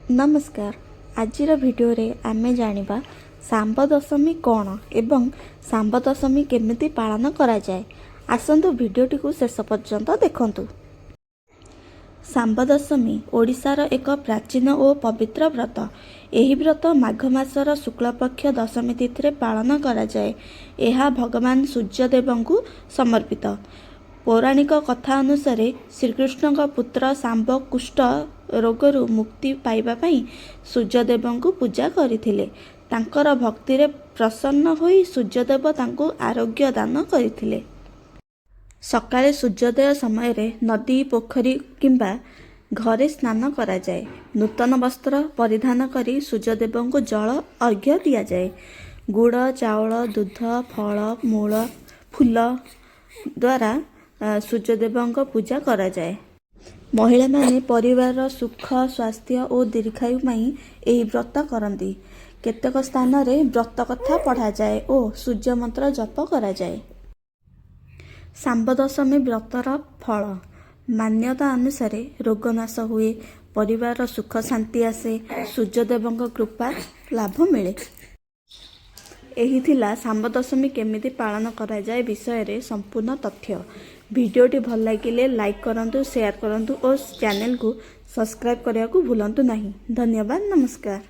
नमस्कार। आजिर भिडियो रे आमे जानिबा शांब दशमी कौन एवं शांब दशमी केमिति पालन करा जाए। आसंतु भिडियोटी को शेष पर्यंत देखंतु। शांब दशमी ओडिशार एक प्राचीन और पवित्र व्रत। एही व्रत माघ मासर शुक्ल पक्ष दशमी तिथि रे पालन करा जाए। एहा भगवान सूर्यदेवଙ୍କୁ समर्पित। पौराणिक कथा अनुसार श्रीकृष्ण पुत्र शांब कुष्ठ रोगरू मुक्ति पाइबा पई सूर्यदेवଙ୍କୁ पूजा करथिले। तांकर भक्ति रे प्रसन्न होई सूर्यदेव तांको आरोग्य दान करथिले। सकाळे सूर्योदय समय रे नदी पोखरी किंबा घरे स्नान करा जाए। नूतन वस्त्र परिधान करी सूर्यदेवଙ୍କୁ जल अर्घ्य दिया जाए। गुड़ चाउल दूध फल मूल फूल द्वारा सूर्यदेवଙ୍କ पूजा करा जाए। महिला माने परिवार सुख स्वास्थ्य और दीर्घायु पाई एही व्रत करती। केतेक स्थान रे व्रत कथा पढ़ा जाए और सूर्य मंत्र जप करा जाए। शांब दशमी व्रतर फल मान्यता अनुसार रोगनाश हुए, परिवार सुख शांति आसे, सूर्यदेवଙ୍କ कृपा लाभ मिले। एही थिला शांब दशमी केमिति पालन करा जाए विषय रे संपूर्ण तथ्य। भिडियोटी भल लागिले लाइक करंतु, शेयर करंतु और चैनल को सब्सक्राइब करने को भूलंतु नहीं। धन्यवाद। नमस्कार।